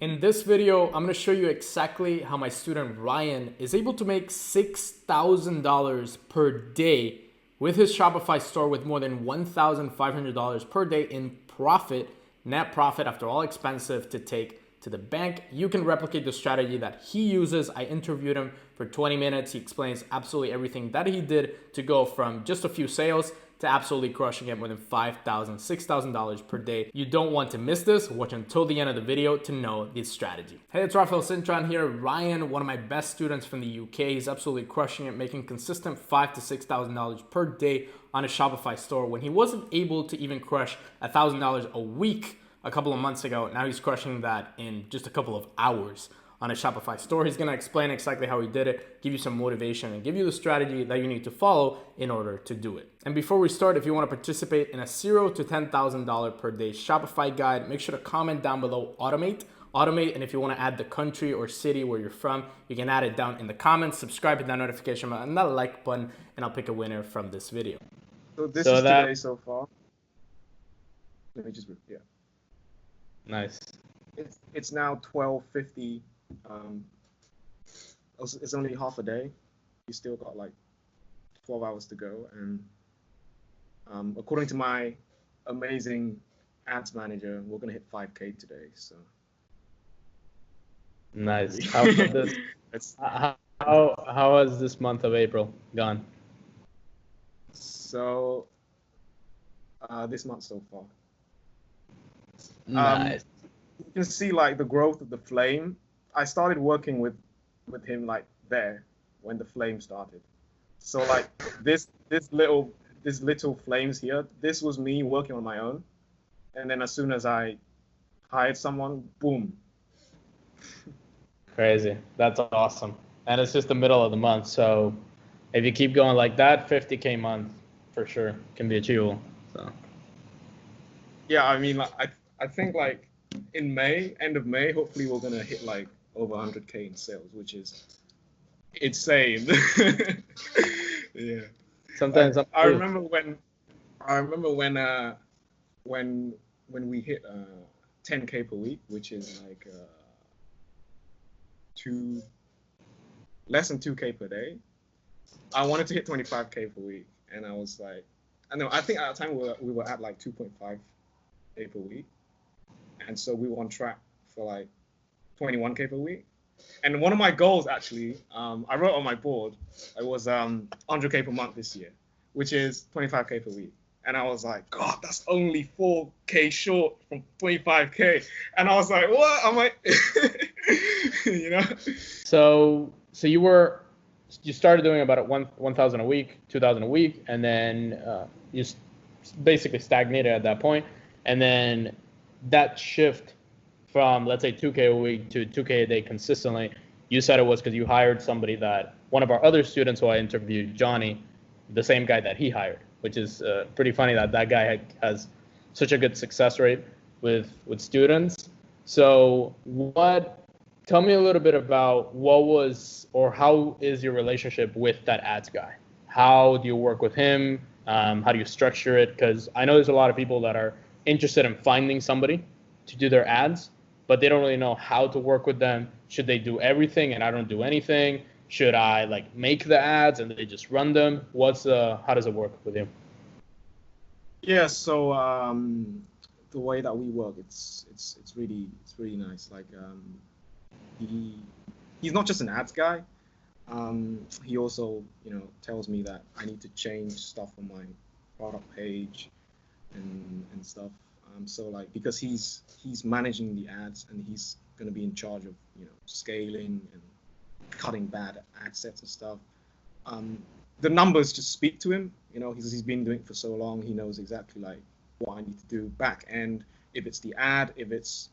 In this video, I'm going to show you exactly how my student Ryan is able to make $6,000 per day with his Shopify store with more than $1,500 per day in profit, net profit after all expenses to take to the bank. You can replicate the strategy that he uses. I interviewed him for 20 minutes. He explains absolutely everything that he did to go from just a few sales to absolutely crushing it more than $5,000, $6,000 per day. You don't want to miss this. Watch until the end of the video to know this strategy. Hey, it's Rafael Cintron here. Ryan, one of my best students from the UK, he's absolutely crushing it, making consistent $5,000 to $6,000 per day on a Shopify store when he wasn't able to even crush $1,000 a week a couple of months ago. Now he's crushing that in just a couple of hours on a Shopify store. He's gonna explain exactly how he did it, give you some motivation, and give you the strategy that you need to follow in order to do it. And before we start, if you wanna participate in a $0 to $10,000 per day Shopify guide, make sure to comment down below automate, and if you wanna add the country or city where you're from, you can add it down in the comments, subscribe, hit that notification button, and that like button, and I'll pick a winner from this video. So this is today so far. Let me just, yeah. Nice. It's now 12:50. It's only half a day. You still got like 12 hours to go, and according to my amazing ads manager, we're gonna hit 5K today. So nice. How has this month of April gone? So this month so far. Nice. You can see like the growth of the flame. I started working with him like there when the flame started. So like this little flames here, this was me working on my own. And then as soon as I hired someone, boom. Crazy. That's awesome. And it's just the middle of the month, so if you keep going like that, 50K month for sure can be achievable. So yeah, I mean, like, I think like in May, end of May, hopefully we're gonna hit like over 100K in sales, which is insane. Yeah. Sometimes I remember when we hit 10K per week, which is like less than 2K per day. I wanted to hit 25K per week, and I was like, I think at the time we were at like 2.5K per week, and so we were on track for like 21K per week. And one of my goals actually, I wrote on my board, it was 100K per month this year, which is 25K per week. And I was like, God, that's only 4K short from 25K. And I was like, what? I'm like, you know? So you started doing about 1,000 a week, 2,000 a week, and then you basically stagnated at that point. And then that shift from, let's say, 2K a week to 2K a day consistently, you said it was because you hired somebody that one of our other students who I interviewed, Johnny, the same guy that he hired, which is pretty funny that guy has such a good success rate with students. So tell me a little bit about how is your relationship with that ads guy? How do you work with him? How do you structure it? Because I know there's a lot of people that are interested in finding somebody to do their ads, but they don't really know how to work with them. Should they do everything and I don't do anything? Should I like make the ads and they just run them? How does it work with you? Yeah, so the way that we work, it's really nice. Like he's not just an ads guy. He also, tells me that I need to change stuff on my product page and stuff. So like, because he's managing the ads and he's going to be in charge of, scaling and cutting bad ad sets and stuff. The numbers just speak to him, he's been doing it for so long. He knows exactly like what I need to do back end. If it's the ad, if it's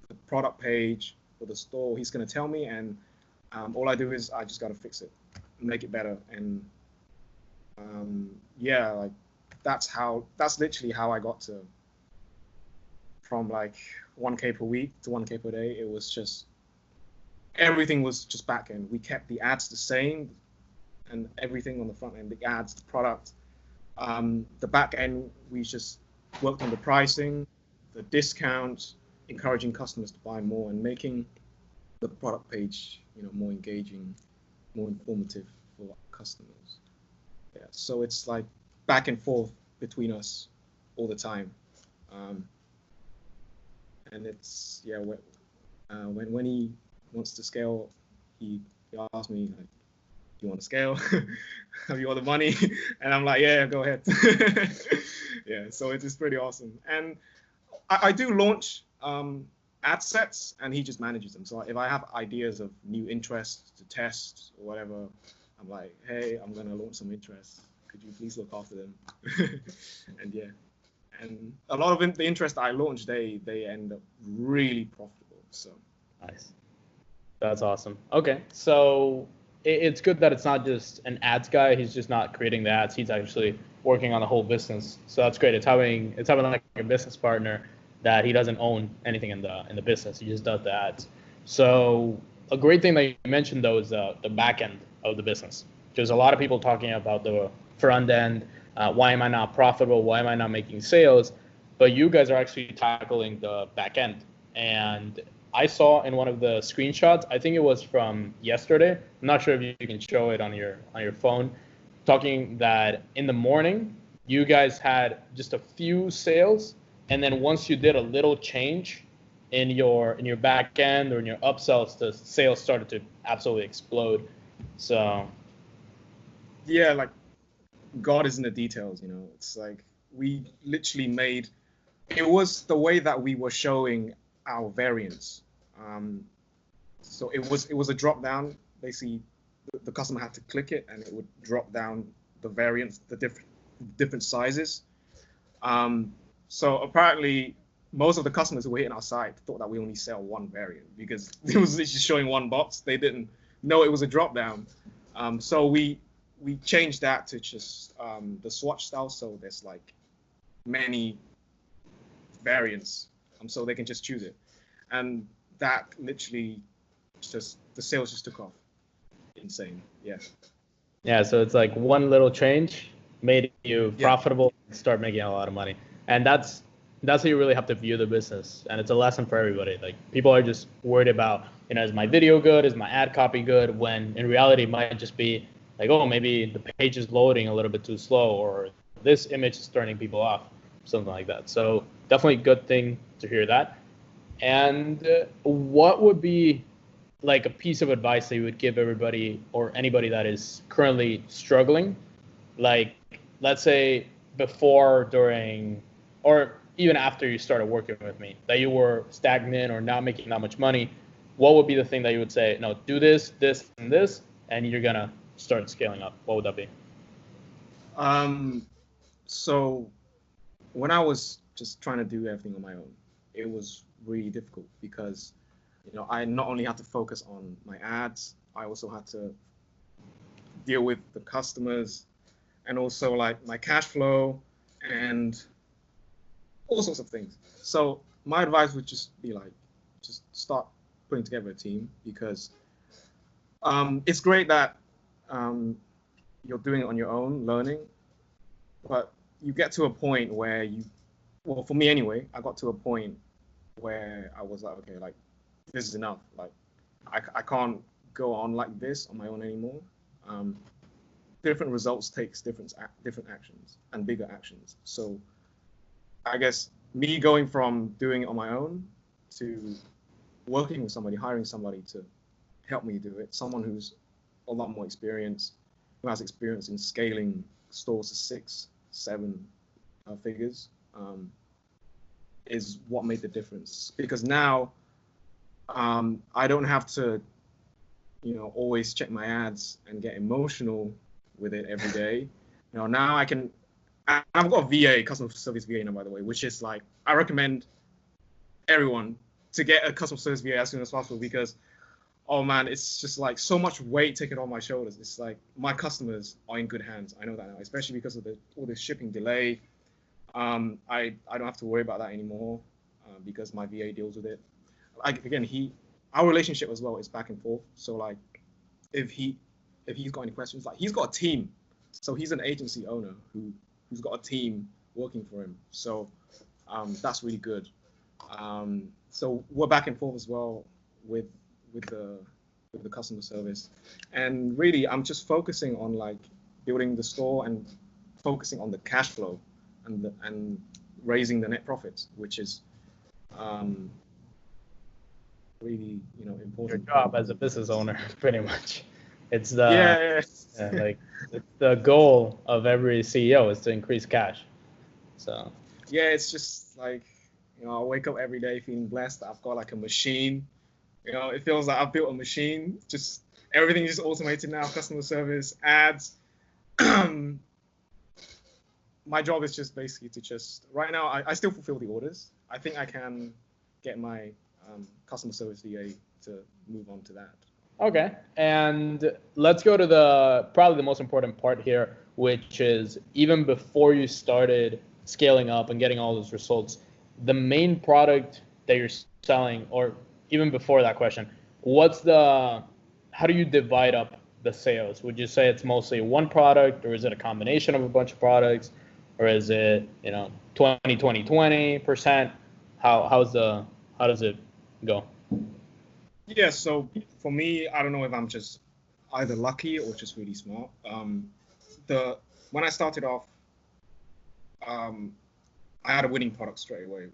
the product page or the store, he's going to tell me. And all I do is I just got to fix it, make it better. And yeah, like that's literally how I got to from like 1K per week to 1K per day. It was just, everything was just back end. We kept the ads the same and everything on the front end, the ads, the product. The back end, we just worked on the pricing, the discounts, encouraging customers to buy more and making the product page, more engaging, more informative for customers. Yeah, so it's like back and forth between us all the time. And it's, yeah, when he wants to scale, he asks me, like, do you want to scale? Have you got the money? And I'm like, yeah, go ahead. Yeah, so it is pretty awesome. And I do launch ad sets, and he just manages them. So if I have ideas of new interests to test or whatever, I'm like, hey, I'm going to launch some interests. Could you please look after them? And yeah. And a lot of the interest I launch, they end up really profitable. So Nice. That's awesome. Okay, so it's good that it's not just an ads guy. He's just not creating the ads. He's actually working on the whole business. So that's great. It's having like a business partner that he doesn't own anything in the business. He just does the ads. So a great thing that you mentioned though is the back end of the business. There's a lot of people talking about the front end. Why am I not profitable? Why am I not making sales? But you guys are actually tackling the back end. And I saw in one of the screenshots, I think it was from yesterday. I'm not sure if you can show it on your phone, talking that in the morning you guys had just a few sales, and then once you did a little change in your back end or in your upsells, the sales started to absolutely explode. So yeah, like God is in the details. It's like we literally made it was the way that we were showing our variants. So it was a drop down. Basically, the customer had to click it, and it would drop down the variants, the different sizes. So apparently, most of the customers who were hitting our site thought that we only sell one variant because it was literally showing one box. They didn't know it was a drop down. So we changed that to just the swatch style. So there's like many variants, so they can just choose it, and that literally just the sales just took off. Insane. yeah, so it's like one little change made you profitable and start making a lot of money. And that's how you really have to view the business. And it's a lesson for everybody. Like people are just worried about, is my video good? Is my ad copy good? When in reality it might just be like, oh, maybe the page is loading a little bit too slow, or this image is turning people off, something like that. So definitely a good thing to hear that. And what would be like a piece of advice that you would give everybody or anybody that is currently struggling? Like, let's say before, during, or even after you started working with me, that you were stagnant or not making that much money, what would be the thing that you would say, no, do this, this, and this, and you're going to start scaling up? What would that be? So when I was just trying to do everything on my own, it was really difficult because, I not only had to focus on my ads, I also had to deal with the customers and also like my cash flow and all sorts of things. So my advice would just be like, just start putting together a team because it's great that you're doing it on your own, learning, but you get to a point where well, for me anyway, I got to a point where I was like, okay, like this is enough. Like I can't go on like this on my own anymore. Different results takes different actions and bigger actions. So I guess me going from doing it on my own to working with somebody, hiring somebody to help me do it, someone who's a lot more experienced, who has experience in scaling stores to 6, 7 figures, is what made the difference. Because now I don't have to, always check my ads and get emotional with it every day. Now I can. I've got a VA, customer service VA now, by the way, which is like I recommend everyone to get a customer service VA as soon as possible because, oh man, it's just like so much weight taken on my shoulders. It's like my customers are in good hands. I know that now, especially because of all this shipping delay. I don't have to worry about that anymore because my VA deals with it. Like again, our relationship as well is back and forth. So like, if he's got any questions, like he's got a team, so he's an agency owner who's got a team working for him. So that's really good. So we're back and forth as well with the customer service, and really I'm just focusing on like building the store and focusing on the cash flow and raising the net profits, which is really Your important. job as a business owner, pretty much. It's the Yeah. like it's the goal of every CEO is to increase cash. So Yeah, it's just like, I wake up every day feeling blessed that I've got like a machine. It feels like I've built a machine. Just everything is automated now, customer service, ads. My job is just basically to just, right now, I still fulfill the orders. I think I can get my customer service VA to move on to that. okay, and let's go to probably the most important part here, which is even before you started scaling up and getting all those results, the main product that you're selling, or even before that question, how do you divide up the sales? Would you say it's mostly one product, or is it a combination of a bunch of products, or is it 20%? How does it go? Yeah, so for me, I don't know if I'm just either lucky or just really smart. When I started off, I had a winning product straight away,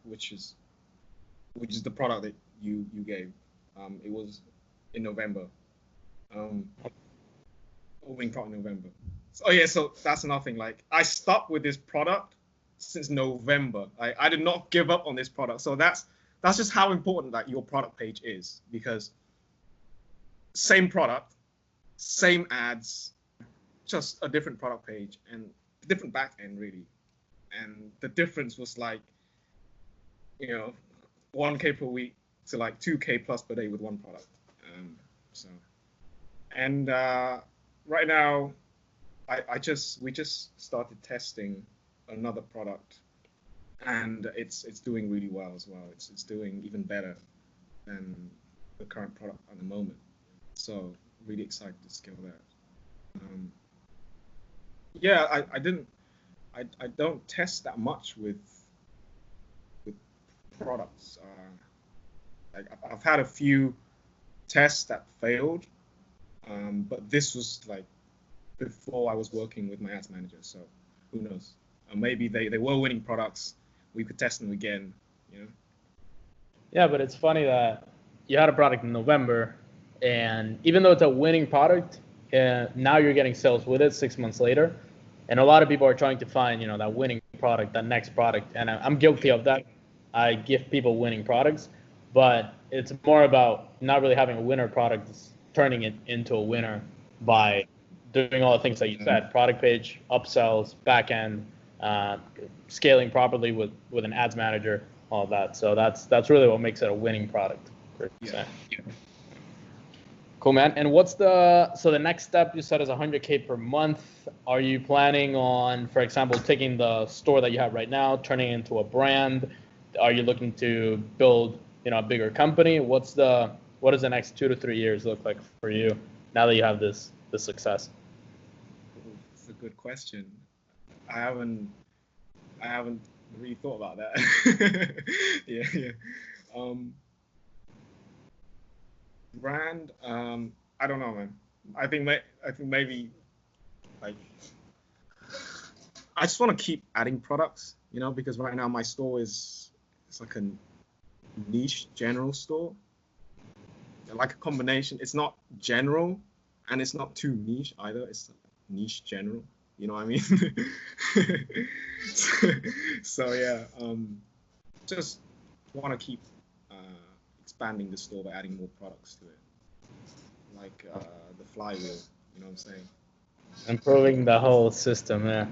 which is the product that you gave. It was in November. A winning product in November. So that's another thing. Like, I stuck with this product since November. I did not give up on this product. So that's just how important that your product page is, because same product, same ads, just a different product page and different back end really. And the difference was like, 1K per week to like 2K plus per day with one product. Right now, we just started testing another product, and it's doing really well as well. It's doing even better than the current product at the moment. So really excited to scale that. I don't test that much with products. I've had a few tests that failed, but this was like before I was working with my ads manager. So who knows? Maybe they were winning products. We could test them again. Yeah, but it's funny that you had a product in November, and even though it's a winning product, now you're getting sales with it 6 months later. And a lot of people are trying to find, that winning product, that next product. And I'm guilty of that. I give people winning products, but it's more about not really having a winner product, turning it into a winner by doing all the things that you said: product page, upsells, back end, scaling properly with an ads manager, all of that. So that's really what makes it a winning product. Yeah. Cool, man. And the next step you said is 100K per month. Are you planning on, for example, taking the store that you have right now, turning it into a brand? Are you looking to build, a bigger company? What does the next 2 to 3 years look like for you now that you have this success? It's a good question. I haven't really thought about that. Yeah. Brand, I don't know, man. I think maybe like I just want to keep adding products, because right now my store it's like a niche general store, like a combination. It's not general and it's not too niche either. It's niche general. You know what I mean? So yeah, just want to keep expanding the store by adding more products to it, like the flywheel. You know what I'm saying? Improving the whole system. Yeah,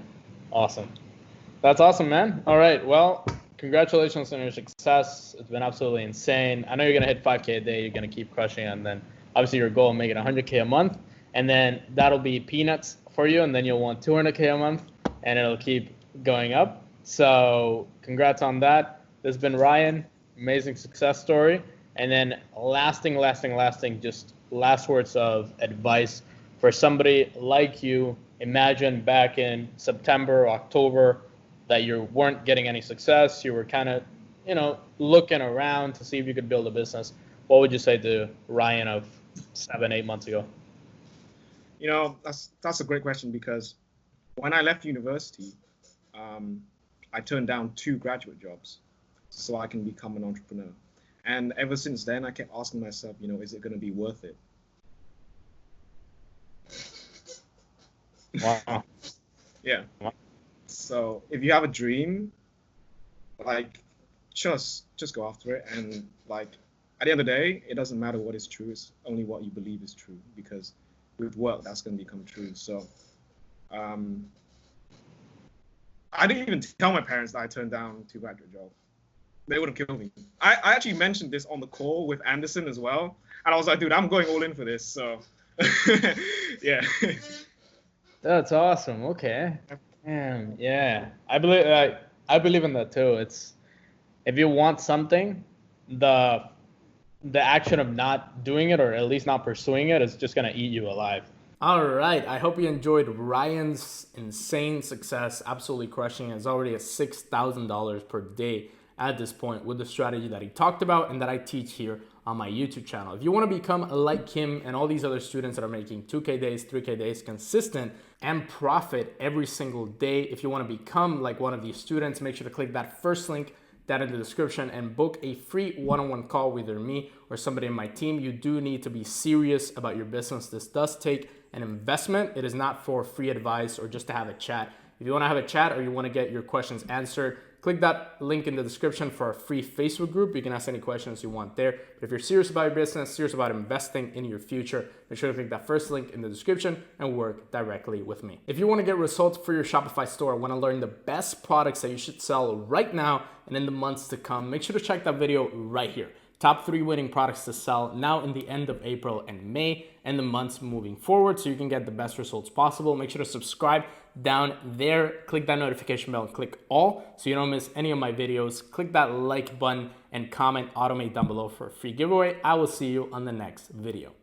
awesome. That's awesome, man. All right, well, congratulations on your success. It's been absolutely insane. I know you're gonna hit 5K a day. You're gonna keep crushing it, and then obviously your goal, make it 100K a month, and then that'll be peanuts for you, and then you'll want 200K a month, and it'll keep going up. So congrats on that. This has been Ryan. Amazing success story. And then lasting, just last words of advice for somebody like you. Imagine back in September, October, that you weren't getting any success. You were kind of looking around to see if you could build a business, what would you say to Ryan of 7-8 months ago? That's a great question, because when I left university, I turned down 2 graduate jobs so I can become an entrepreneur. And ever since then, I kept asking myself, is it going to be worth it? Wow. Yeah. Wow. So if you have a dream, like, just go after it. And like, at the end of the day, it doesn't matter what is true. It's only what you believe is true, because with work, that's going to become true. So I didn't even tell my parents that I turned down 2 graduate jobs. They would have killed me. I actually mentioned this on the call with Anderson as well. And I was like, dude, I'm going all in for this. So yeah. That's awesome. Okay. Damn. Yeah. I believe in that too. It's, if you want something, the action of not doing it, or at least not pursuing it, is just gonna eat you alive. All right, I hope you enjoyed Ryan's insane success, absolutely crushing it. It's already at $6,000 per day at this point with the strategy that he talked about and that I teach here on my YouTube channel. If you want to become like him and all these other students that are making 2K days, 3K days consistent and profit every single day, if you want to become like one of these students, make sure to click that first link down in the description and book a free one-on-one call with either me or somebody in my team. You do need to be serious about your business. This does take an investment. It is not for free advice or just to have a chat. If you want to have a chat or you want to get your questions answered, click that link in the description for our free Facebook group. You can ask any questions you want there. But if you're serious about your business, serious about investing in your future, make sure to click that first link in the description and work directly with me. If you want to get results for your Shopify store, want to learn the best products that you should sell right now and in the months to come, make sure to check that video right here. Top 3 winning products to sell now in the end of April and May and the months moving forward, so you can get the best results possible. Make sure to subscribe down there. Click that notification bell and click all so you don't miss any of my videos. Click that like button and comment automate down below for a free giveaway. I will see you on the next video.